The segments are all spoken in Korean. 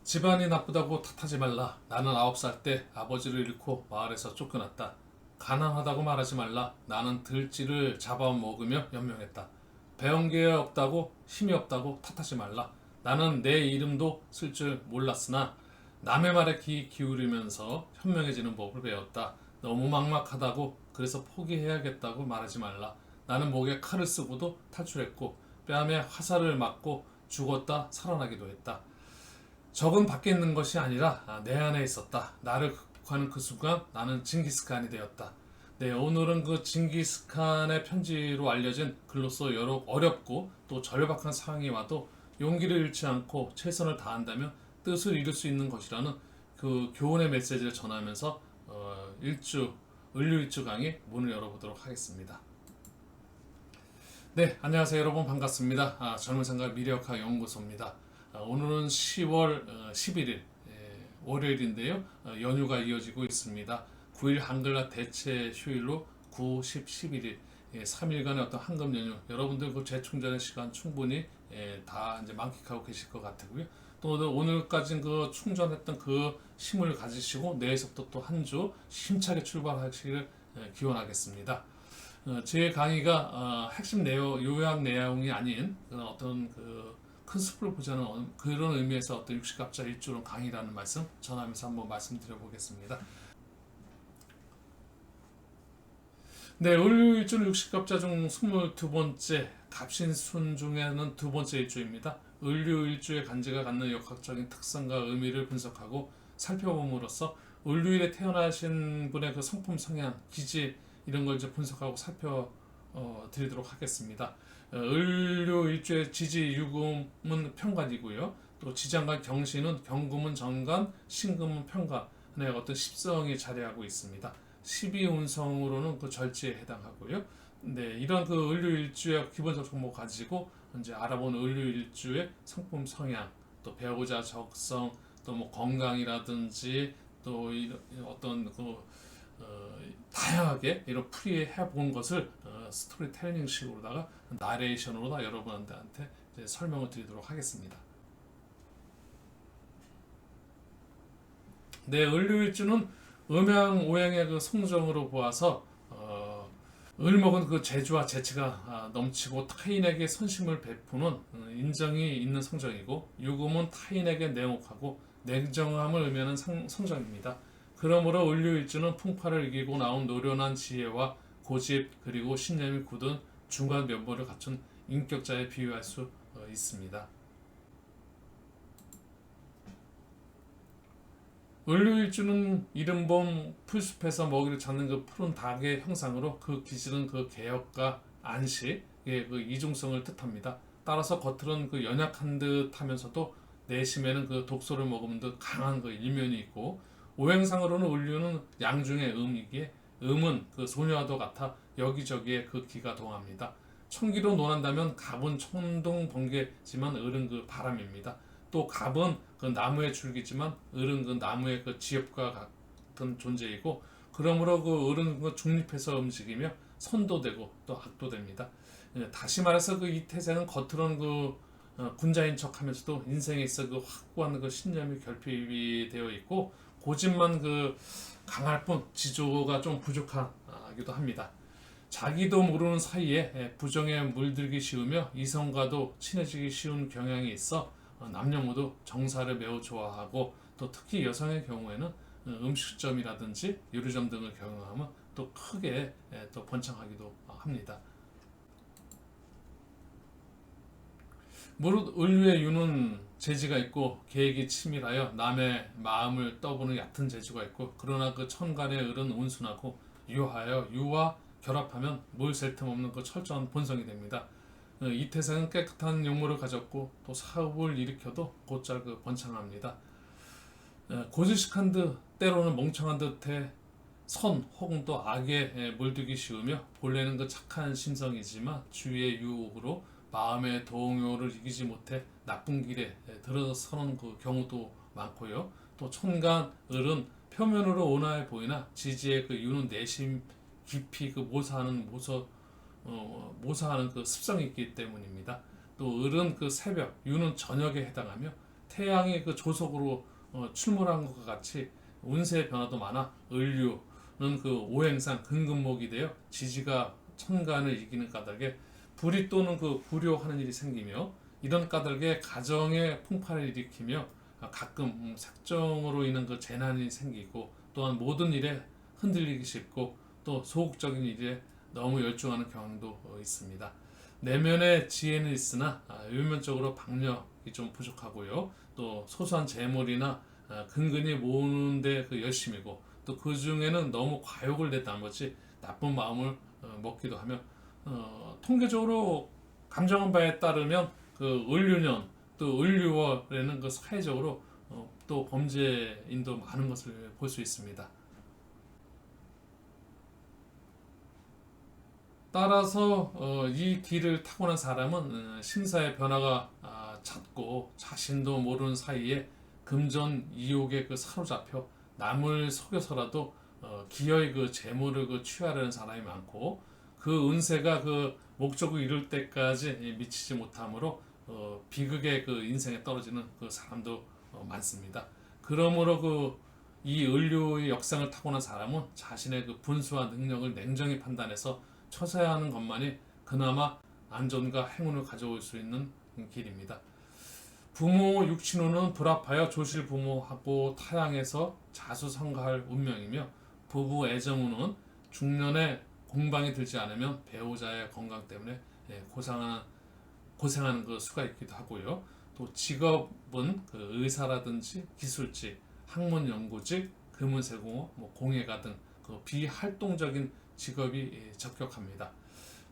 집안이 나쁘다고 탓하지 말라. 나는 9살 때 아버지를 잃고 마을에서 쫓겨났다. 가난하다고 말하지 말라. 나는 들쥐를 잡아먹으며 연명했다. 배운 게 없다고 힘이 없다고 탓하지 말라. 나는 내 이름도 쓸 줄 몰랐으나 남의 말에 귀 기울이면서 현명해지는 법을 배웠다. 너무 막막하다고 그래서 포기해야겠다고 말하지 말라. 나는 목에 칼을 쓰고도 탈출했고 뺨에 화살을 맞고 죽었다 살아나기도 했다. 적은 밖에 있는 것이 아니라 내 안에 있었다. 나를 극복하는 그 순간 나는 징기스칸이 되었다. 네, 오늘은 그 징기스칸의 편지로 알려진 글로써 여러 어렵고 또 절박한 상황이 와도 용기를 잃지 않고 최선을 다한다면 뜻을 이룰 수 있는 것이라는 그 교훈의 메시지를 전하면서 을류일주 강의 문을 열어보도록 하겠습니다. 네, 안녕하세요 여러분, 반갑습니다. 젊은 생각 미래역학 연구소입니다. 오늘은 10월 11일 월요일인데요. 연휴가 이어지고 있습니다. 9일 한글날 대체 휴일로 9, 10, 11일 3일간의 어떤 황금 연휴, 여러분들 그 재충전의 시간 충분히 다 이제 만끽하고 계실 것 같고요. 또 오늘까지 그 충전했던 그 힘을 가지시고 내일부터 또 한 주 힘차게 출발하시기를 기원하겠습니다. 제 강의가 핵심 내용, 요약 내용이 아닌 어떤 큰 숲을 보자는 그런 의미에서 어떤 육식갑자 일주론 강의라는 말씀 전하면서 한번 말씀드려 보겠습니다. 네, 을류일주는 육식갑자 중 22번째, 갑신순 중에는 두 번째 일주입니다. 을류일주의 간지가 갖는 역학적인 특성과 의미를 분석하고 살펴봄으로써 을류일에 태어나신 분의 그 성품 성향, 기질 이런 걸 이제 분석하고 살펴드리도록 하겠습니다. 을류일주의 지지 유금은 편관이고요. 또 지장간 경신은 경금은 정간, 신금은 편관의 어떤 십성이 자리하고 있습니다. 12운성으로는 그 절지에 해당하고요. 네, 이런 그 을류일주의 기본적 정보 가지고 이제 알아본 을류일주의 성품 성향, 또 배우자 적성, 또 뭐 건강이라든지 또 어떤 다양하게 이런 풀이해 본 것을 스토리텔링 식으로다가 나레이션으로다 여러분한테 이제 설명을 드리도록 하겠습니다. 네, 을류일주는 음양오행의 그 성정으로 보아서 을목은 그 재주와 재치가 넘치고 타인에게 선심을 베푸는 인정이 있는 성정이고, 유금은 타인에게 냉혹하고 냉정함을 의미하는 성정입니다. 그러므로 을류일주는 풍파를 이기고 나온 노련한 지혜와 고집 그리고 신념이 굳은 중간 면모를 갖춘 인격자에 비유할 수 있습니다. 을류일주는 이른봄 풀숲에서 먹이를 찾는 그 푸른 닭의 형상으로 그 기질은 그 개혁과 안식의 그 이중성을 뜻합니다. 따라서 겉으로는 그 연약한 듯 하면서도 내심에는 그 독소를 머금은 듯 강한 그 일면이 있고, 오행상으로는 을류는 양중의 음이기에 음은 그 소녀와도 같아 여기저기에 그 기가 동합니다. 천기로 논한다면 갑은 천둥 번개지만 을은 그 바람입니다. 또 갑은 그 나무의 줄기지만 을은 그 나무의 그 지엽과 같은 존재이고, 그러므로 그 을은 그 중립해서 움직이며 선도 되고 또 악도 됩니다. 다시 말해서 그 이 태생은 겉으로는 군자인 척하면서도 인생에 있어 그 확고한 그 신념이 결핍이 되어 있고, 고집만 강할 뿐 지조가 좀 부족하기도 합니다. 자기도 모르는 사이에 부정에 물들기 쉬우며 이성과도 친해지기 쉬운 경향이 있어 남녀 모두 정사를 매우 좋아하고, 또 특히 여성의 경우에는 음식점이라든지 요리점 등을 경영하면 또 크게 또 번창하기도 합니다. 무릇 을류의 유는 재지가 있고 계획이 치밀하여 남의 마음을 떠보는 얕은 재주가 있고, 그러나 그 천간의 을은 온순하고 유하여 유와 결합하면 물 셀 틈 없는 그 철저한 본성이 됩니다. 이 태생은 깨끗한 용모를 가졌고 또 사업을 일으켜도 곧잘 번창합니다. 고지식한 듯 때로는 멍청한 듯해 선 혹은 또 악에 물들기 쉬우며 본래는 그 착한 심성이지만 주위의 유혹으로 마음의 동요를 이기지 못해 나쁜 길에 들어서는 그 경우도 많고요. 또 천간 을은 표면으로 온화해 보이나 지지의 그 유는 내심 깊이 모사하는 그 습성이 있기 때문입니다. 또 을은 그 새벽, 유는 저녁에 해당하며 태양이 그 조석으로 출몰한 것과 같이 운세의 변화도 많아 을류는 그 오행상 근근목이 되어 지지가 천간을 이기는 까닭에 불이 또는 그 불효하는 일이 생기며 이런 까닭에 가정의 풍파를 일으키며 가끔 색정으로 인한 그 재난이 생기고 또한 모든 일에 흔들리기 쉽고 또 소극적인 일에 너무 열중하는 경향도 있습니다. 내면의 지혜는 있으나 외면적으로 박력이 좀 부족하고요. 또 소소한 재물이나 근근히 모으는데 그 열심이고 또 그 중에는 너무 과욕을 내 나머지 나쁜 마음을 먹기도 하며 통계적으로 감정한 바에 따르면 그 을류년 또 을류월에는 그 사회적으로 또 범죄인도 많은 것을 볼 수 있습니다. 따라서 이 길을 타고난 사람은 심사의 변화가 잦고 자신도 모르는 사이에 금전 이욕에 그 사로잡혀 남을 속여서라도 기어이 그 재물을 그 취하려는 사람이 많고 그 은세가 그 목적을 이룰 때까지 미치지 못하므로 비극의 그 인생에 떨어지는 그 사람도 많습니다. 그러므로 그 이 을류의 역상을 타고난 사람은 자신의 그 분수와 능력을 냉정히 판단해서 처사해야 하는 것만이 그나마 안전과 행운을 가져올 수 있는 길입니다. 부모 육친후는 불합하여 조실 부모하고 타양해서 자수성가할 운명이며 부부 애정운은 중년에 공방이 들지 않으면 배우자의 건강 때문에 고생하는 그 수가 있기도 하고요. 또 직업은 그 의사라든지 기술직, 학문 연구직, 금은세공업, 공예가 등 그 비활동적인 직업이 적격합니다.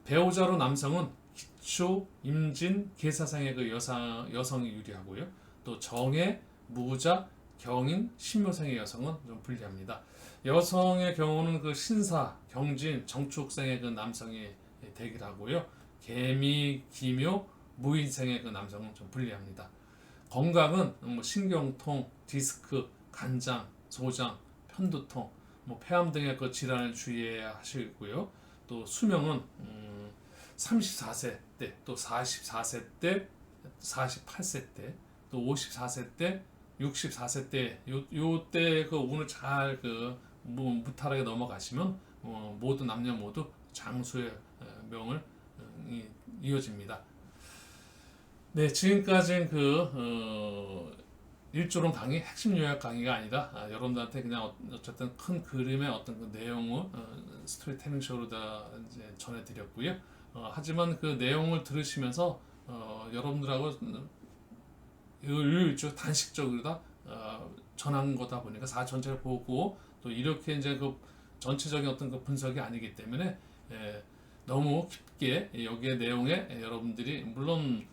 배우자로 남성은 기초, 임진, 계사상의 그 여성이 유리하고요. 또 정해, 무자, 경인, 신묘생의 여성은 좀 불리합니다. 여성의 경우는 그 신사, 경진, 정축생의 그 남성이 대기하고요. 개미, 기묘, 무인생의 그 남성은 좀 불리합니다. 건강은 신경통, 디스크, 간장, 소장, 편두통, 폐암 등의 그 질환을 주의해야 하시고요. 또 수명은 34세 때, 또 44세 때, 48세 때, 또 54세 때, 64세 때, 요때 그 운을 잘 그 무탈하게 넘어가시면 모두 남녀 모두 장수의 명을 이어집니다. 네, 지금까지는 일조론 강의, 핵심 요약 강의가 아니라 여러분들한테 그냥 어쨌든 큰 그림의 어떤 그 내용을 스토리텔링 쇼로 다 이제 전해드렸고요. 하지만 그 내용을 들으시면서 여러분들하고 일주 단식적으로 다 전한 거다 보니까 사 전체를 보고 또 이렇게 이제 그 전체적인 어떤 그 분석이 아니기 때문에 너무 깊게 여기에 내용에 여러분들이 물론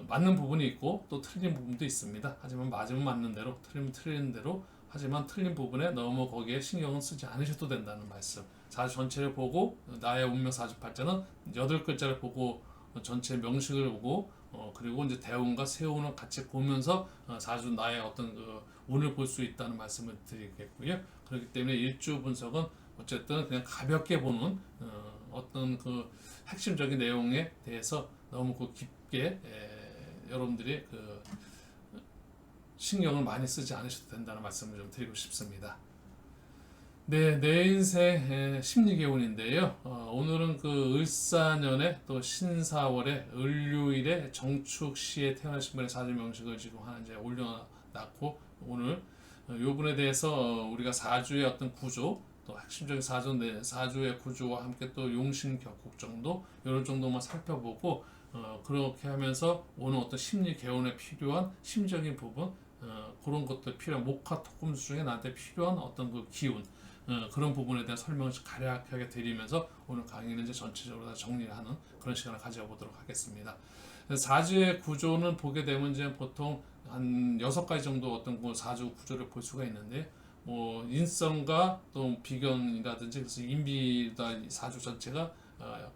맞는 부분이 있고 또 틀린 부분도 있습니다. 하지만 맞으면 맞는 대로 틀리면 틀리는 대로 하지만 틀린 부분에 너무 거기에 신경을 쓰지 않으셔도 된다는 말씀. 사주 전체를 보고 나의 운명 사주팔자는 8글자를 보고 전체 명식을 보고 그리고 이제 대운과 세운을 같이 보면서 사주 나의 어떤 그 운을 볼 수 있다는 말씀을 드리겠고요. 그렇기 때문에 일주 분석은 어쨌든 그냥 가볍게 보는 어떤 그 핵심적인 내용에 대해서 너무 그 깊게 여러분들이 그 신경을 많이 쓰지 않으셔도 된다는 말씀을 좀 드리고 싶습니다. 네, 내 인생 심리개운인데요. 오늘은 그 을사년에 또 신사월에 을류일에 정축시에 태어나신 분의 사주 명식을 지금 하나 이제 올려놨고 오늘 요 부분에 대해서 우리가 사주의 어떤 구조 또 핵심적인 사주의 구조와 함께 또 용신격국 정도 이런 정도만 살펴보고 그렇게 하면서 오늘 어떤 심리 개운에 필요한 심적인 부분 그런 것들 필요한 목화 토금수 중에 나한테 필요한 어떤 그 기운 그런 부분에 대한 설명을 간략하게 드리면서 오늘 강의는 이제 전체적으로 다 정리하는 그런 시간을 가져보도록 하겠습니다. 사주의 구조는 보게 되면 이제 보통 한 6가지 정도 어떤 그 사주 구조를 볼 수가 있는데 인성과 또 비견이라든지 그래서 인비다 사주 전체가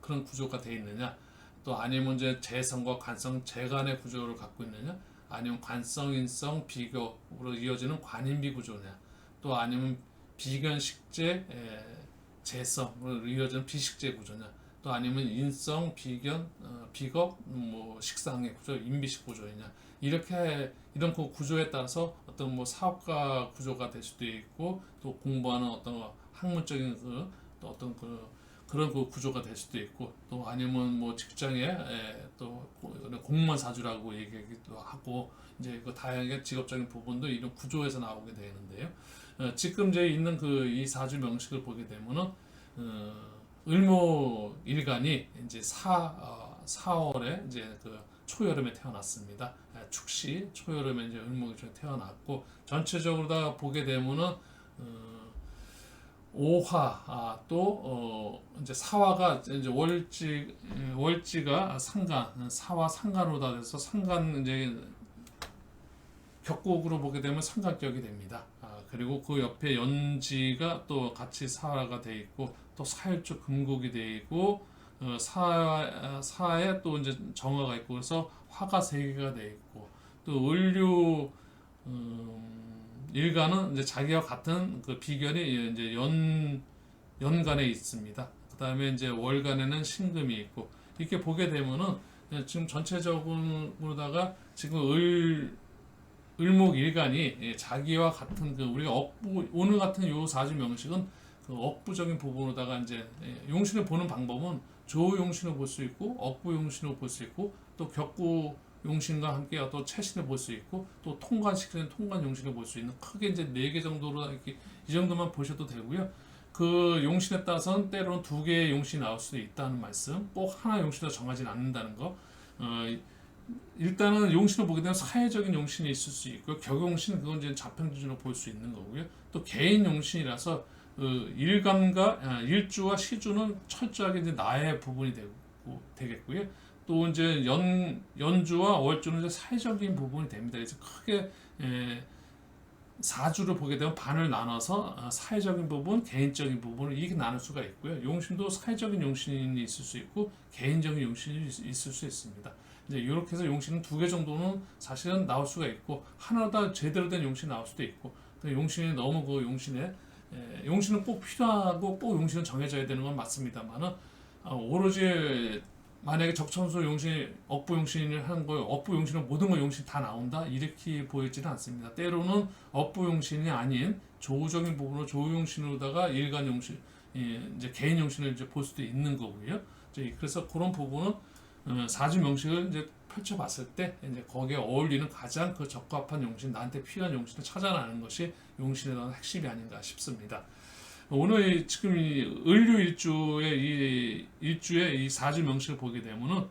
그런 구조가 되어 있느냐 또 아니면 이제 재성과 관성 재간의 구조를 갖고 있느냐 아니면 관성 인성 비교로 이어지는 관인비 구조냐 또 아니면 비견 식재 재성으로 이어지는 비식재 구조냐 또 아니면 인성, 비견, 비겁, 뭐 식상의 구조, 인비식 구조이냐, 이렇게 이런 그 구조에 따라서 어떤 뭐 사업가 구조가 될 수도 있고, 또 공부하는 어떤 학문적인 또 어떤 그런 그 구조가 될 수도 있고, 또 아니면 뭐 직장에 또 공무원 사주라고 얘기하기도 하고, 이제 그 다양하게 직업적인 부분도 이런 구조에서 나오게 되는데요. 지금 이제 있는 그 이 사주 명식을 보게 되면은 을목일간이 이제 4월에 이제 그 초여름에 태어났습니다. 축시 초여름에 이제 을목이 태어났고, 전체적으로 다 보게 되면은 오화 또 이제 사화가 이제 월지가 상간 사화 상간으로 다 돼서 상간 이제 격국으로 보게 되면 삼각격이 됩니다. 그리고 그 옆에 연지가 또 같이 사화가 돼 있고, 또 사일주 금국이 돼 있고, 사에 또 이제 정화가 있고, 그래서 화가 세 개가 돼 있고, 또 을류 일간은 이제 자기와 같은 그 비견이 이제 연간에 있습니다. 그 다음에 이제 월간에는 신금이 있고, 이렇게 보게 되면은 지금 전체적으로다가 지금 을목일간이 자기와 같은 그 우리가 억부, 오늘 같은 요 사주 명식은 그 억부적인 부분으로다가 이제 용신을 보는 방법은 조용신을 볼 수 있고, 억부 용신을 볼 수 있고, 또 격구 용신과 함께 또 채신을 볼 수 있고, 또 통관시키는 통관 용신을 볼 수 있는, 크게 이제 4개 정도로 이렇게 이 정도만 보셔도 되고요. 그 용신에 따라서는 때로는 2개의 용신이 나올 수도 있다는 말씀, 꼭 하나 용신으로 정하진 않는다는 거. 일단은 용신을 보게 되면 사회적인 용신이 있을 수 있고, 격용신 그건 이제 자평 기준으로 볼 수 있는 거고요. 또 개인 용신이라서 일간과 일주와 시주는 철저하게 이제 나의 부분이 되겠고요. 또 이제 연주와 월주는 이제 사회적인 부분이 됩니다. 그래서 크게 사주를 보게 되면 반을 나눠서 사회적인 부분, 개인적인 부분을 이렇게 나눌 수가 있고요. 용신도 사회적인 용신이 있을 수 있고, 개인적인 용신이 있을 수 있습니다. 이제 이렇게 해서 용신은 2개 정도는 사실은 나올 수가 있고, 하나다 제대로 된 용신이 나올 수도 있고, 용신이 너무 그 용신은 꼭 필요하고 꼭 용신은 정해져야 되는 건 맞습니다만은, 오로지 만약에 적천수 용신이 억부 용신을 하는 거예요. 억부 용신은 모든 거 용신 다 나온다, 이렇게 보이지는 않습니다. 때로는 억부 용신이 아닌 조적인 부분으로 조용신으로다가 일간 용신, 이제 개인 용신을 이제 볼 수도 있는 거고요. 그래서 그런 부분은 사주 명식을 이제 펼쳐봤을 때 이제 거기에 어울리는 가장 그 적합한 용신, 나한테 필요한 용신을 찾아내는 것이 용신에 대한 핵심이 아닌가 싶습니다. 오늘 지금 이 을류 일주의 이 사주 명식을 보게 되면은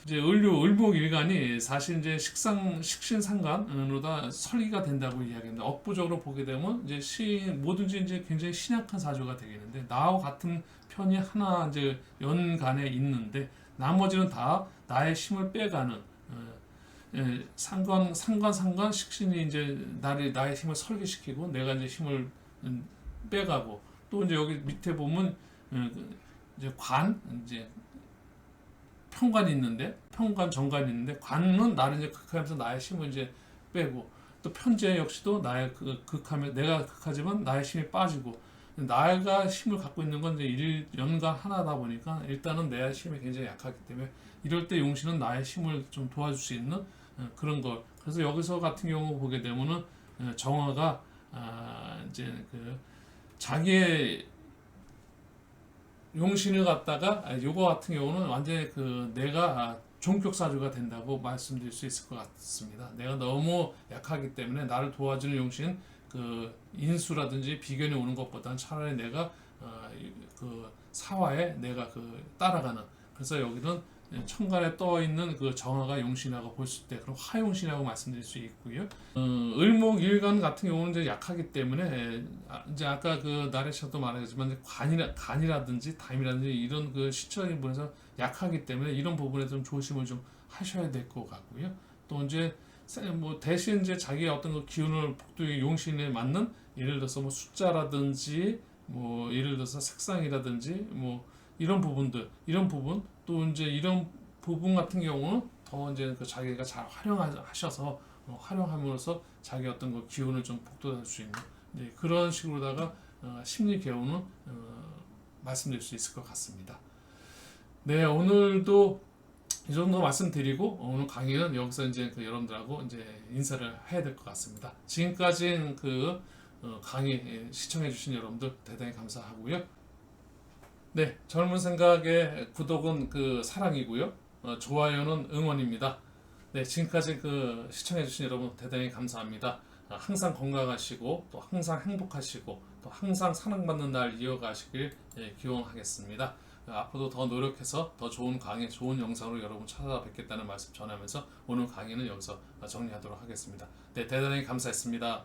이제 을목일간이 사실 이제 식신상간으로다 설기가 된다고 이야기했는데, 억부적으로 보게 되면 이제 뭐든지 이제 굉장히 신약한 사주가 되겠는데, 나와 같은 편이 하나 이제 연간에 있는데, 나머지는 다 나의 힘을 빼가는 상관 식신이 이제 나의 힘을 설계시키고, 내가 이제 힘을 빼가고, 또 이제 여기 밑에 보면 이제 이제 평관이 있는데, 평관 정관이 있는데, 관은 나를 이제 극하면서 나의 힘을 이제 빼고, 또 편재 역시도 나의 내가 극하지만 나의 힘이 빠지고, 나가 힘을 갖고 있는 건 이제 연간 하나다 보니까 일단은 내 힘이 굉장히 약하기 때문에, 이럴 때 용신은 나의 힘을 좀 도와줄 수 있는 그런 걸. 그래서 여기서 같은 경우 보게 되면은 정화가 이제 그 자기의 용신을 갖다가 요거 같은 경우는 완전히 그 내가 종격사주가 된다고 말씀드릴 수 있을 것 같습니다. 내가 너무 약하기 때문에 나를 도와주는 용신, 그 인수라든지 비견이 오는 것보다는 차라리 내가 그 사화에 내가 그 따라가는, 그래서 여기는 천간에 떠 있는 그 정화가 용신이라고 볼 수 있을 때 그럼 화용신이라고 말씀드릴 수 있고요. 을목일간 같은 경우는 이제 약하기 때문에 이제 아까 그 나레샤도 말했지만 간이라든지 담이라든지 이런 그 시적인 부분에서 약하기 때문에 이런 부분에 좀 조심을 좀 하셔야 될 것 같고요. 또 이제 뭐 대신 이제 자기의 어떤 그 기운을 복두의 용신에 맞는, 예를 들어서 뭐 숫자라든지 뭐 예를 들어서 색상이라든지 뭐 이런 부분, 또 이제 이런 부분 같은 경우는 더 이제 그 자기가 잘 활용하셔서 활용함으로써 자기 어떤 그 기운을 좀 복돋을 수 있는 그런 식으로다가 심리 개요는 말씀드릴 수 있을 것 같습니다. 네, 오늘도 이 정도 말씀드리고 오늘 강의는 여기서 이제 여러분들하고 이제 인사를 해야 될 것 같습니다. 지금까지 강의 시청해주신 여러분들 대단히 감사하고요. 네, 젊은 생각의 구독은 사랑이고요. 좋아요는 응원입니다. 네, 지금까지 시청해주신 여러분 대단히 감사합니다. 항상 건강하시고 또 항상 행복하시고 또 항상 사랑받는 날 이어가시길 기원하겠습니다. 앞으로도 더 노력해서 더 좋은 강의, 좋은 영상으로 여러분 찾아뵙겠다는 말씀 전하면서 오늘 강의는 여기서 정리하도록 하겠습니다. 네, 대단히 감사했습니다.